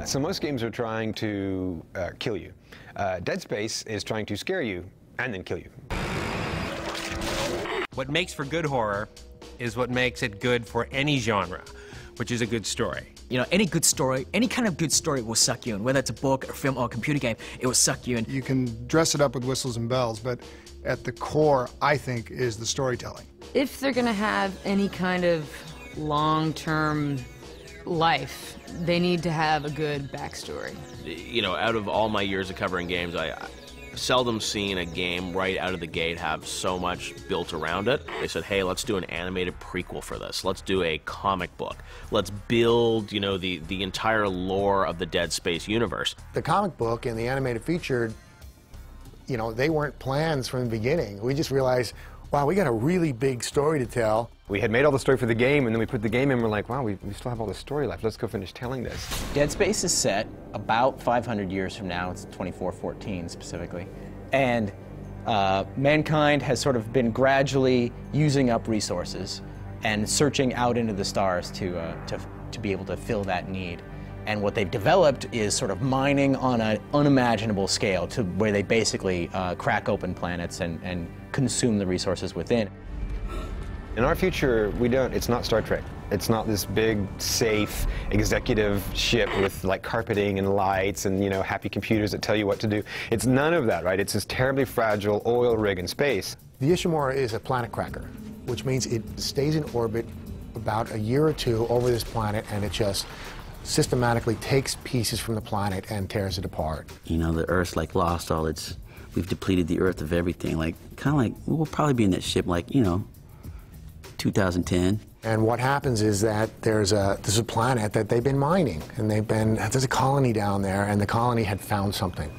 So most games are trying to kill you. Dead Space is trying to scare you and then kill you. What makes for good horror is what makes it good for any genre, which is a good story. You know, any good story, any kind of good story will suck you in. Whether it's a book, a film, or a computer game, it will suck you in. You can dress it up with whistles and bells, but at the core, I think, is the storytelling. If they're gonna have any kind of long-term life, they need to have a good backstory. You know, out of all my years of covering games, I seldom seen a game right out of the gate have so much built around it. They said, hey, let's do an animated prequel for this. Let's do a comic book. Let's build, you know, the entire lore of the Dead Space universe. The comic book and the animated feature, you know, they weren't plans from the beginning. We just realized, wow, we got a really big story to tell. We had made all the story for the game, and then we put the game in, and we're like, wow, we still have all the story left. Let's go finish telling this. Dead Space is set about 500 years from now. It's 2414 specifically. And mankind has sort of been gradually using up resources and searching out into the stars to be able to fill that need. And what they've developed is sort of mining on an unimaginable scale to where they basically crack open planets and consume the resources within. In our future, it's not Star Trek. It's not this big, safe, executive ship with like carpeting and lights and, you know, happy computers that tell you what to do. It's none of that, right? It's this terribly fragile oil rig in space. The Ishimura is a planet cracker, which means it stays in orbit about a year or two over this planet, and it just systematically takes pieces from the planet and tears it apart. You know, the Earth's like lost all its, we've depleted the Earth of everything. Like, kind of like, we'll probably be in that ship like, you know, 2010. And what happens is that there's a planet that they've been mining, and there's a colony down there, and the colony had found something.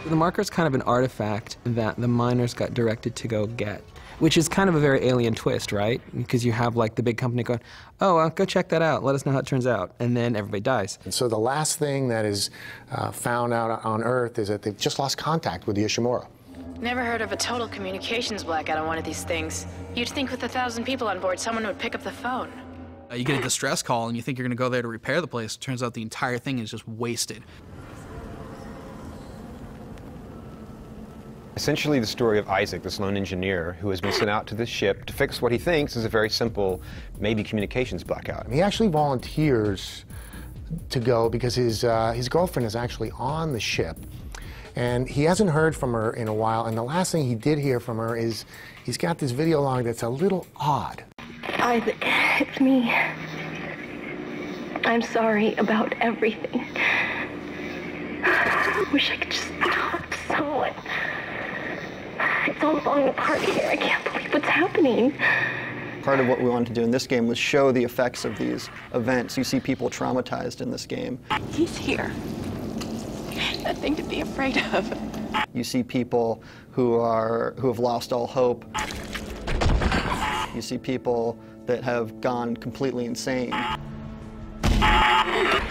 The marker's kind of an artifact that the miners got directed to go get, which is kind of a very alien twist, right? Because you have like the big company going, oh, go check that out, let us know how it turns out, and then everybody dies. And so the last thing that is found out on Earth is that they've just lost contact with the Ishimura. Never heard of a total communications blackout on one of these things. You'd think with 1,000 people on board, someone would pick up the phone. You get a distress call and you think you're gonna go there to repair the place. Turns out the entire thing is just wasted. Essentially the story of Isaac, this lone engineer who has been sent out to this ship to fix what he thinks is a very simple, maybe communications blackout. He actually volunteers to go because his girlfriend is actually on the ship. And he hasn't heard from her in a while, and the last thing he did hear from her is he's got this video log that's a little odd. Isaac, it's me. I'm sorry about everything. I wish I could just talk to someone. It's all falling apart here. I can't believe what's happening. Part of what we wanted to do in this game was show the effects of these events. You see people traumatized in this game. He's here. Nothing to be afraid of. You see people who have lost all hope. You see people that have gone completely insane. Got it!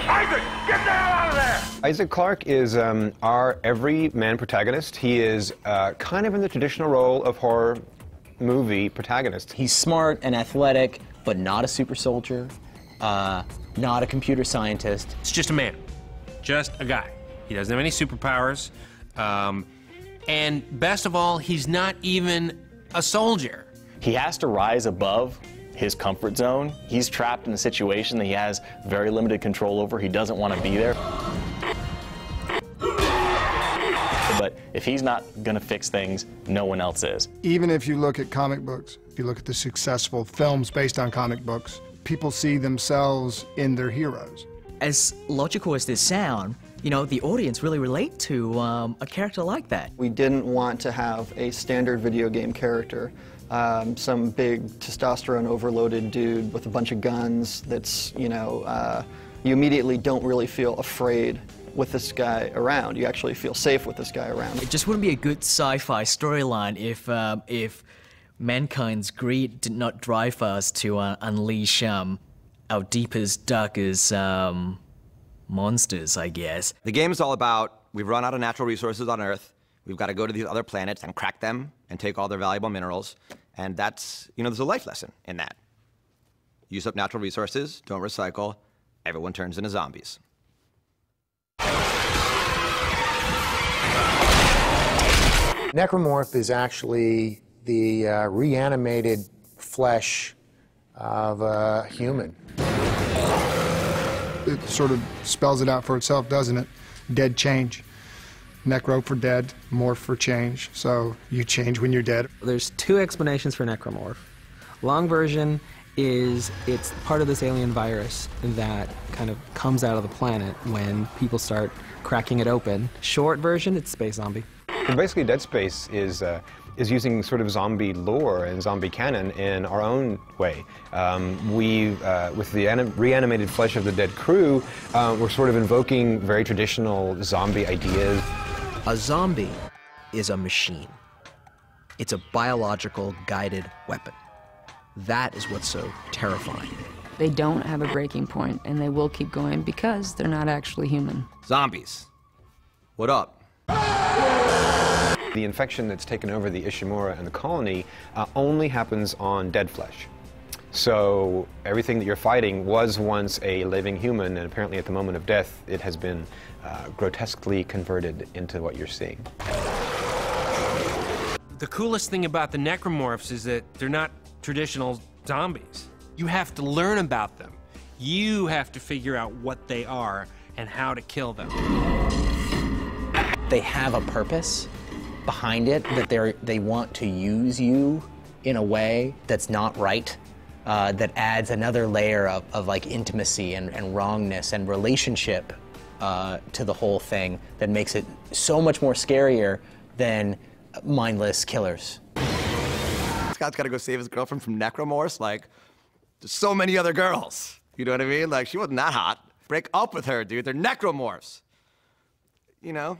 Isaac, get the hell out of there! Isaac Clarke is our everyman protagonist. He is kind of in the traditional role of horror movie protagonist. He's smart and athletic, but not a super soldier, not a computer scientist. It's just a man. Just a guy. He doesn't have any superpowers. And best of all, he's not even a soldier. He has to rise above his comfort zone. He's trapped in a situation that he has very limited control over. He doesn't want to be there. But if he's not going to fix things, no one else is. Even if you look at comic books, if you look at the successful films based on comic books, people see themselves in their heroes. As logical as this sound, you know, the audience really relate to a character like that. We didn't want to have a standard video game character, some big testosterone overloaded dude with a bunch of guns that's, you know, you immediately don't really feel afraid with this guy around. You actually feel safe with this guy around. It just wouldn't be a good sci-fi storyline if mankind's greed did not drive us to unleash our deepest, darkest monsters, I guess. The game is all about, we've run out of natural resources on Earth, we've got to go to these other planets and crack them and take all their valuable minerals, and that's, you know, there's a life lesson in that. use up natural resources, don't recycle, everyone turns into zombies. Necromorph is actually the reanimated flesh of a human. It sort of spells it out for itself, doesn't it? Dead change. Necro for dead, morph for change. So you change when you're dead. There's two explanations for necromorph. Long version is it's part of this alien virus that kind of comes out of the planet when people start cracking it open. Short version, it's space zombie. And basically, Dead Space is using sort of zombie lore and zombie canon in our own way. With the reanimated flesh of the dead crew, we're sort of invoking very traditional zombie ideas. A zombie is a machine. It's a biological guided weapon. That is what's so terrifying. They don't have a breaking point, and they will keep going because they're not actually human. Zombies. What up? The infection that's taken over the Ishimura and the colony only happens on dead flesh. So everything that you're fighting was once a living human, and apparently at the moment of death, it has been grotesquely converted into what you're seeing. The coolest thing about the necromorphs is that they're not traditional zombies. You have to learn about them. You have to figure out what they are and how to kill them. They have a purpose behind it, that they want to use you in a way that's not right, that adds another layer of like intimacy and wrongness and relationship to the whole thing that makes it so much more scarier than mindless killers. Scott's got to go save his girlfriend from necromorphs. Like, there's so many other girls. You know what I mean? Like, she wasn't that hot. Break up with her, dude. They're necromorphs. You know?